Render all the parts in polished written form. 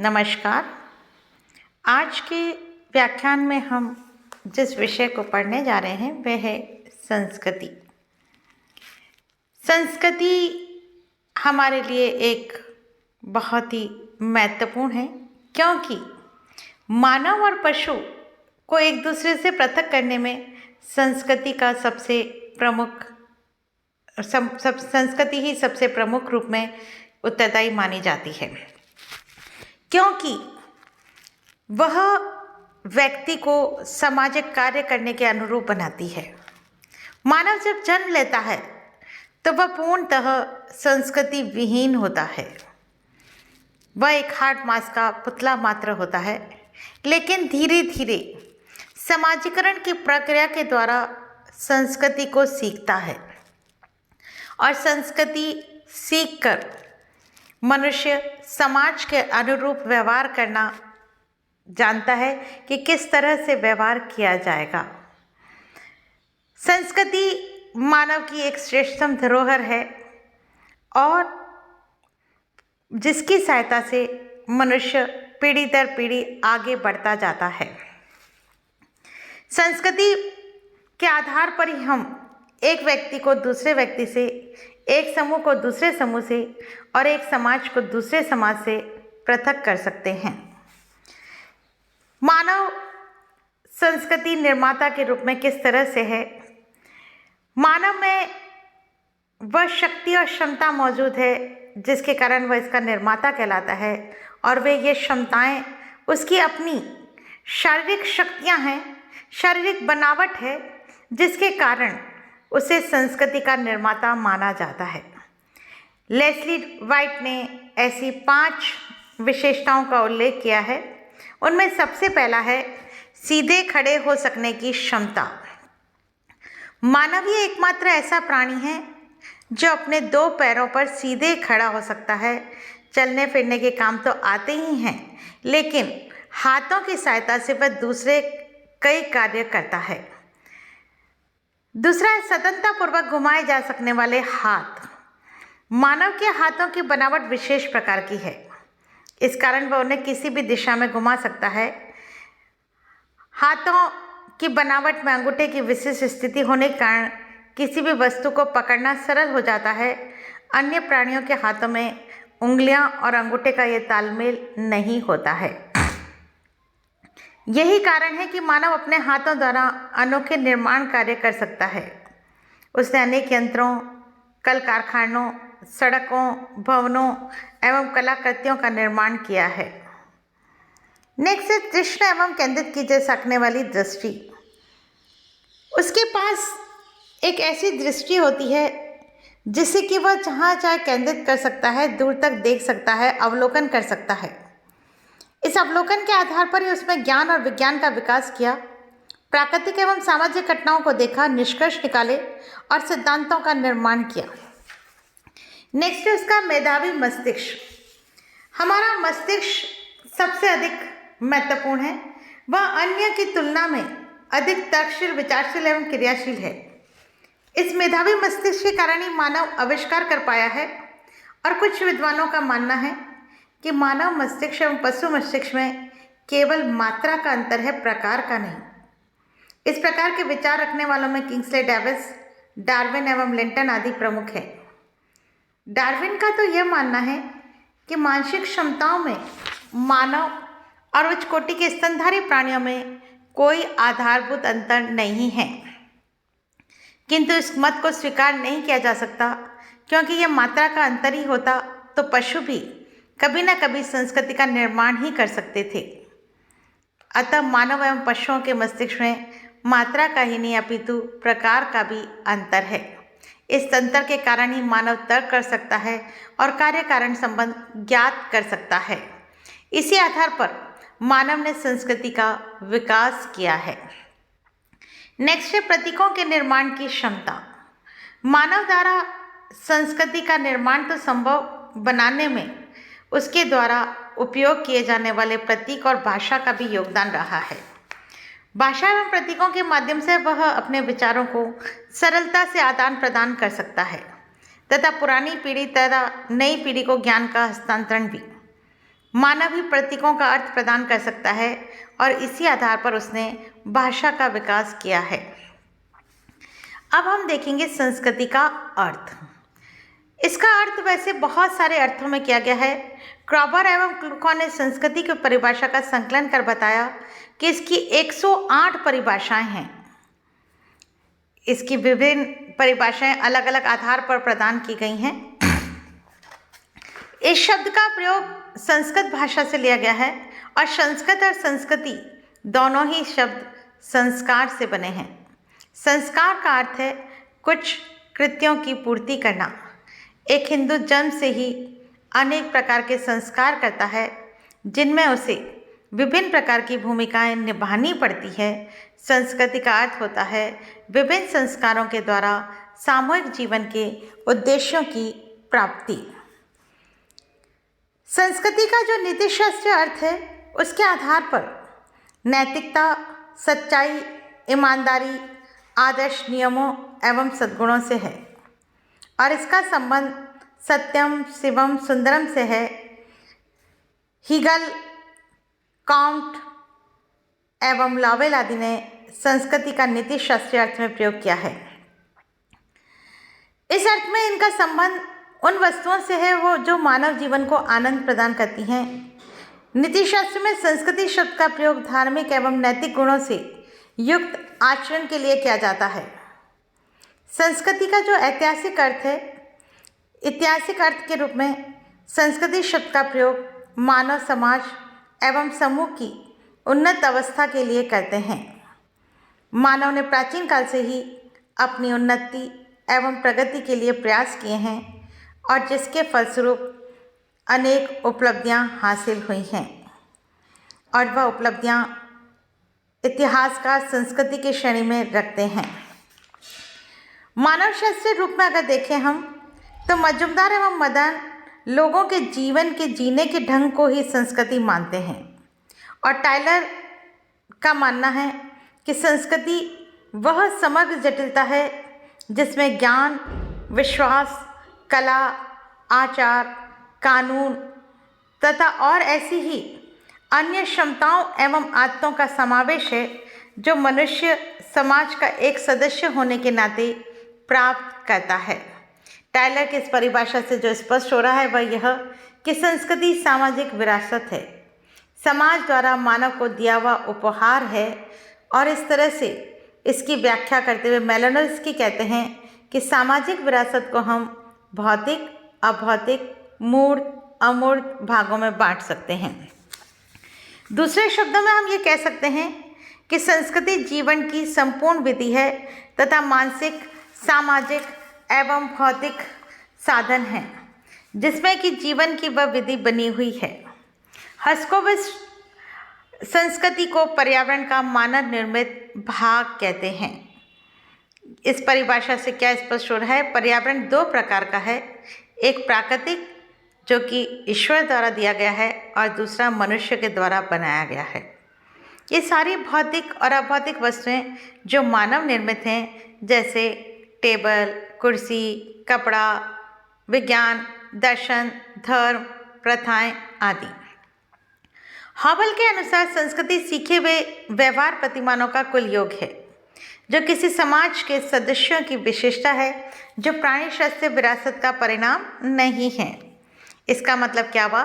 नमस्कार। आज के व्याख्यान में हम जिस विषय को पढ़ने जा रहे हैं वह है संस्कृति। संस्कृति हमारे लिए एक बहुत ही महत्वपूर्ण है, क्योंकि मानव और पशु को एक दूसरे से पृथक करने में संस्कृति का संस्कृति ही सबसे प्रमुख रूप में उत्तरदायी मानी जाती है, क्योंकि वह व्यक्ति को सामाजिक कार्य करने के अनुरूप बनाती है। मानव जब जन्म लेता है तो वह पूर्णतः संस्कृति विहीन होता है। वह एक हार्ड मांस का पुतला मात्र होता है, लेकिन धीरे धीरे समाजीकरण की प्रक्रिया के द्वारा संस्कृति को सीखता है और संस्कृति सीखकर मनुष्य समाज के अनुरूप व्यवहार करना जानता है कि किस तरह से व्यवहार किया जाएगा। संस्कृति मानव की एक श्रेष्ठतम धरोहर है और जिसकी सहायता से मनुष्य पीढ़ी दर पीढ़ी आगे बढ़ता जाता है। संस्कृति के आधार पर ही हम एक व्यक्ति को दूसरे व्यक्ति से, एक समूह को दूसरे समूह से और एक समाज को दूसरे समाज से पृथक कर सकते हैं। मानव संस्कृति निर्माता के रूप में किस तरह से है? मानव में वह शक्ति और क्षमता मौजूद है जिसके कारण वह इसका निर्माता कहलाता है, और वे ये क्षमताएं उसकी अपनी शारीरिक शक्तियां हैं, शारीरिक बनावट है, जिसके कारण उसे संस्कृति का निर्माता माना जाता है। लेस्ली वाइट ने ऐसी 5 विशेषताओं का उल्लेख किया है। उनमें सबसे पहला है सीधे खड़े हो सकने की क्षमता। मानव ही एकमात्र ऐसा प्राणी है जो अपने 2 पैरों पर सीधे खड़ा हो सकता है। चलने फिरने के काम तो आते ही हैं, लेकिन हाथों की सहायता से वह दूसरे कई कार्य करता है। दूसरा है स्वतंत्रतापूर्वक घुमाए जा सकने वाले हाथ। मानव के हाथों की बनावट विशेष प्रकार की है, इस कारण वह उन्हें किसी भी दिशा में घुमा सकता है। हाथों की बनावट में अंगूठे की विशिष्ट स्थिति होने के कारण किसी भी वस्तु को पकड़ना सरल हो जाता है। अन्य प्राणियों के हाथों में उंगलियां और अंगूठे का यह तालमेल नहीं होता है। यही कारण है कि मानव अपने हाथों द्वारा अनोखे निर्माण कार्य कर सकता है। उसने अनेक यंत्रों, कल कारखानों, सड़कों, भवनों एवं कलाकृतियों का निर्माण किया है। नेक्स्ट है तीक्ष्ण एवं केंद्रित की जा सकने वाली दृष्टि। उसके पास एक ऐसी दृष्टि होती है जिससे कि वह जहाँ चाहे केंद्रित कर सकता है, दूर तक देख सकता है, अवलोकन कर सकता है। इस अवलोकन के आधार पर ही उसने ज्ञान और विज्ञान का विकास किया, प्राकृतिक एवं सामाजिक घटनाओं को देखा, निष्कर्ष निकाले और सिद्धांतों का निर्माण किया। नेक्स्ट है उसका मेधावी मस्तिष्क। हमारा मस्तिष्क सबसे अधिक महत्वपूर्ण है। वह अन्य की तुलना में अधिक तर्कशील, विचारशील एवं क्रियाशील है। इस मेधावी मस्तिष्क के कारण ही मानव आविष्कार कर पाया है, और कुछ विद्वानों का मानना है कि मानव मस्तिष्क एवं पशु मस्तिष्क में केवल मात्रा का अंतर है, प्रकार का नहीं। इस प्रकार के विचार रखने वालों में किंग्सले डेविस, डार्विन एवं लिंटन आदि प्रमुख हैं। डार्विन का तो यह मानना है कि मानसिक क्षमताओं में मानव और उच्च कोटि के स्तनधारी प्राणियों में कोई आधारभूत अंतर नहीं है, किंतु इस मत को स्वीकार नहीं किया जा सकता, क्योंकि यह मात्रा का अंतर ही होता तो पशु भी कभी न कभी संस्कृति का निर्माण ही कर सकते थे। अतः मानव एवं पशुओं के मस्तिष्क में मात्रा का ही नहीं अपितु प्रकार का भी अंतर है। इस अंतर के कारण ही मानव तर्क कर सकता है और कार्य कारण संबंध ज्ञात कर सकता है। इसी आधार पर मानव ने संस्कृति का विकास किया है। नेक्स्ट है प्रतीकों के निर्माण की क्षमता। मानव द्वारा संस्कृति का निर्माण तो संभव बनाने में उसके द्वारा उपयोग किए जाने वाले प्रतीक और भाषा का भी योगदान रहा है। भाषा एवं प्रतीकों के माध्यम से वह अपने विचारों को सरलता से आदान प्रदान कर सकता है तथा पुरानी पीढ़ी तथा नई पीढ़ी को ज्ञान का हस्तांतरण भी। मानव ही प्रतीकों का अर्थ प्रदान कर सकता है और इसी आधार पर उसने भाषा का विकास किया है। अब हम देखेंगे संस्कृति का अर्थ। इसका अर्थ वैसे बहुत सारे अर्थों में किया गया है। क्रॉबर एवं क्लूखॉ ने संस्कृति की परिभाषा का संकलन कर बताया कि इसकी 108 परिभाषाएं हैं। इसकी विभिन्न परिभाषाएं अलग अलग आधार पर प्रदान की गई हैं। इस शब्द का प्रयोग संस्कृत भाषा से लिया गया है और संस्कृत और संस्कृति दोनों ही शब्द संस्कार से बने हैं। संस्कार का अर्थ है कुछ कृत्यों की पूर्ति करना। एक हिंदू जन्म से ही अनेक प्रकार के संस्कार करता है जिनमें उसे विभिन्न प्रकार की भूमिकाएं निभानी पड़ती है। संस्कृति का अर्थ होता है विभिन्न संस्कारों के द्वारा सामूहिक जीवन के उद्देश्यों की प्राप्ति। संस्कृति का जो नीतिशास्त्रीय अर्थ है उसके आधार पर नैतिकता, सच्चाई, ईमानदारी, आदर्श, नियमों एवं सद्गुणों से है और इसका संबंध सत्यम, शिवम, सुंदरम से है। हीगल, काउंट एवं लावेल आदि ने संस्कृति का नीतिशास्त्रीय अर्थ में प्रयोग किया है। इस अर्थ में इनका संबंध उन वस्तुओं से है वो जो मानव जीवन को आनंद प्रदान करती हैं। नीतिशास्त्र में संस्कृति शब्द का प्रयोग धार्मिक एवं नैतिक गुणों से युक्त आचरण के लिए किया जाता है। संस्कृति का जो ऐतिहासिक अर्थ है, ऐतिहासिक अर्थ के रूप में संस्कृति शब्द का प्रयोग मानव समाज एवं समूह की उन्नत अवस्था के लिए करते हैं। मानव ने प्राचीन काल से ही अपनी उन्नति एवं प्रगति के लिए प्रयास किए हैं और जिसके फलस्वरूप अनेक उपलब्धियां हासिल हुई हैं और वह उपलब्धियां इतिहासकार संस्कृति की श्रेणी में रखते हैं। मानव शास्त्रीय रूप में अगर देखें हम तो मजुमदार एवं मदन लोगों के जीवन के जीने के ढंग को ही संस्कृति मानते हैं और टाइलर का मानना है कि संस्कृति वह समग्र जटिलता है जिसमें ज्ञान, विश्वास, कला, आचार, कानून तथा और ऐसी ही अन्य क्षमताओं एवं आदतों का समावेश है जो मनुष्य समाज का एक सदस्य होने के नाते प्राप्त करता है। टाइलर की इस परिभाषा से जो स्पष्ट हो रहा है वह यह कि संस्कृति सामाजिक विरासत है, समाज द्वारा मानव को दिया हुआ उपहार है और इस तरह से इसकी व्याख्या करते हुए मेलानोव्स्की कहते हैं कि सामाजिक विरासत को हम भौतिक, अभौतिक, मूर्त, अमूर्त भागों में बांट सकते हैं। दूसरे शब्दों में हम ये कह सकते हैं कि संस्कृति जीवन की संपूर्ण विधि है तथा मानसिक, सामाजिक एवं भौतिक साधन है जिसमें कि जीवन की वह विधि बनी हुई है। हस्कोविच संस्कृति को पर्यावरण का मानव निर्मित भाग कहते हैं। इस परिभाषा से क्या स्पष्ट हो रहा है? पर्यावरण दो प्रकार का है, एक प्राकृतिक जो कि ईश्वर द्वारा दिया गया है और दूसरा मनुष्य के द्वारा बनाया गया है। ये सारी भौतिक और अभौतिक वस्तुएं जो मानव निर्मित हैं जैसे टेबल, कुर्सी, कपड़ा, विज्ञान, दर्शन, धर्म, प्रथाएं आदि। हॉबल के अनुसार संस्कृति सीखे हुए व्यवहार प्रतिमानों का कुल योग है जो किसी समाज के सदस्यों की विशेषता है जो प्राणी शास्त्रीय विरासत का परिणाम नहीं है। इसका मतलब क्या हुआ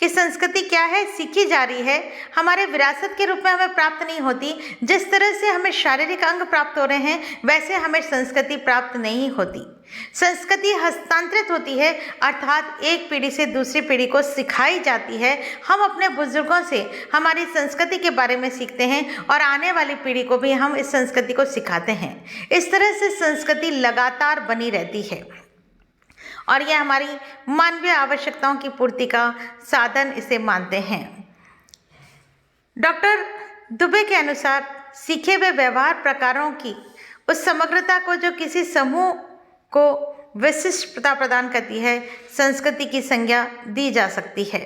कि संस्कृति क्या है? सीखी जा रही है, हमारे विरासत के रूप में हमें प्राप्त नहीं होती। जिस तरह से हमें शारीरिक अंग प्राप्त हो रहे हैं वैसे हमें संस्कृति प्राप्त नहीं होती। संस्कृति हस्तांतरित होती है अर्थात एक पीढ़ी से दूसरी पीढ़ी को सिखाई जाती है। हम अपने बुजुर्गों से हमारी संस्कृति के बारे में सीखते हैं और आने वाली पीढ़ी को भी हम इस संस्कृति को सिखाते हैं। इस तरह से संस्कृति लगातार बनी रहती है और यह हमारी मानवीय आवश्यकताओं की पूर्ति का साधन इसे मानते हैं। डॉक्टर दुबे के अनुसार सीखे हुए व्यवहार प्रकारों की उस समग्रता को जो किसी समूह को विशिष्टता प्रदान करती है संस्कृति की संज्ञा दी जा सकती है।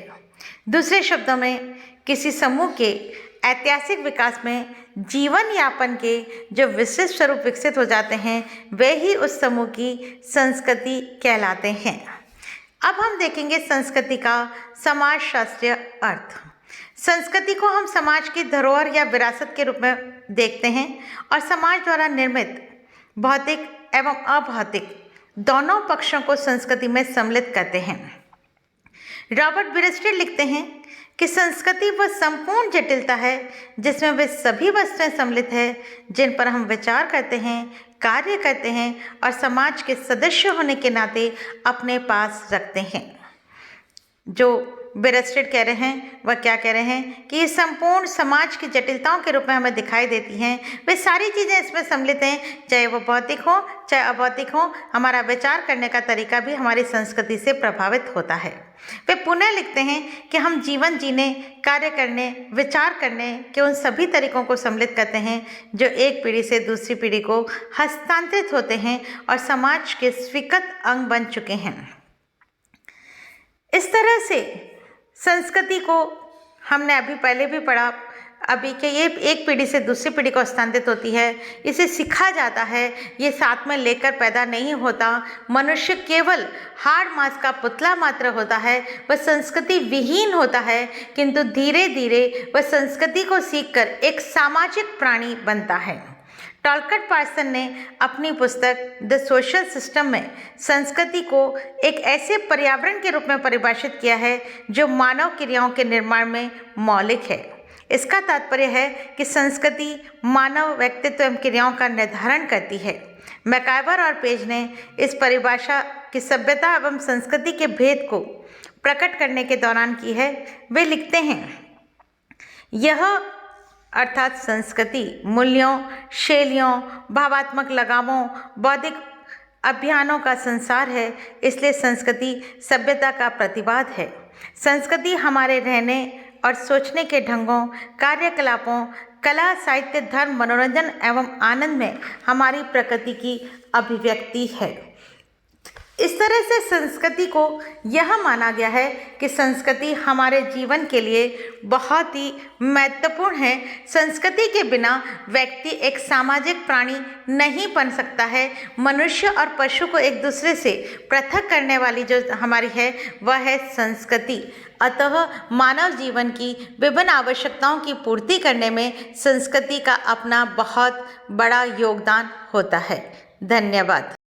दूसरे शब्दों में किसी समूह के ऐतिहासिक विकास में जीवन यापन के जो विशिष्ट स्वरूप विकसित हो जाते हैं वे ही उस समूह की संस्कृति कहलाते हैं। अब हम देखेंगे संस्कृति का समाजशास्त्रीय अर्थ। संस्कृति को हम समाज की धरोहर या विरासत के रूप में देखते हैं और समाज द्वारा निर्मित भौतिक एवं अभौतिक दोनों पक्षों को संस्कृति में सम्मिलित करते हैं। रॉबर्ट बिरस्टेड लिखते हैं कि संस्कृति वह संपूर्ण जटिलता है जिसमें वे सभी वस्तुएं सम्मिलित है जिन पर हम विचार करते हैं, कार्य करते हैं और समाज के सदस्य होने के नाते अपने पास रखते हैं। जो बिरस्टेड कह रहे हैं वह क्या कह रहे हैं कि ये संपूर्ण समाज की जटिलताओं के रूप में हमें दिखाई देती हैं। वे सारी चीज़ें इसमें सम्मिलित हैं, चाहे वो भौतिक हो चाहे अभौतिक हो। हमारा विचार करने का तरीका भी हमारी संस्कृति से प्रभावित होता है। वे पुनः लिखते हैं कि हम जीवन जीने, कार्य करने, विचार करने के उन सभी तरीकों को सम्मिलित करते हैं जो एक पीढ़ी से दूसरी पीढ़ी को हस्तांतरित होते हैं और समाज के स्वीकृत अंग बन चुके हैं। इस तरह से संस्कृति को हमने अभी पहले भी पढ़ा, अभी के ये एक पीढ़ी से दूसरी पीढ़ी को हस्तांतरित होती है, इसे सीखा जाता है, ये साथ में लेकर पैदा नहीं होता। मनुष्य केवल हाड़ मांस का पुतला मात्र होता है, वह संस्कृति विहीन होता है, किंतु धीरे धीरे वह संस्कृति को सीखकर एक सामाजिक प्राणी बनता है। टॉलकट पार्सन ने अपनी पुस्तक द सोशल सिस्टम में संस्कृति को एक ऐसे पर्यावरण के रूप में परिभाषित किया है जो मानव क्रियाओं के निर्माण में मौलिक है। इसका तात्पर्य है कि संस्कृति मानव व्यक्तित्व एवं क्रियाओं का निर्धारण करती है। मैकाइवर और पेज ने इस परिभाषा की सभ्यता एवं संस्कृति के भेद को प्रकट करने के दौरान की है। वे लिखते हैं, यह अर्थात संस्कृति मूल्यों, शैलियों, भावात्मक लगावों, बौद्धिक अभियानों का संसार है। इसलिए संस्कृति सभ्यता का प्रतिवाद है। संस्कृति हमारे रहने और सोचने के ढंगों, कार्यकलापों, कला, साहित्य, धर्म, मनोरंजन एवं आनंद में हमारी प्रकृति की अभिव्यक्ति है। इस तरह से संस्कृति को यह माना गया है कि संस्कृति हमारे जीवन के लिए बहुत ही महत्वपूर्ण है। संस्कृति के बिना व्यक्ति एक सामाजिक प्राणी नहीं बन सकता है। मनुष्य और पशु को एक दूसरे से पृथक करने वाली जो हमारी है वह है संस्कृति। अतः मानव जीवन की विभिन्न आवश्यकताओं की पूर्ति करने में संस्कृति का अपना बहुत बड़ा योगदान होता है। धन्यवाद।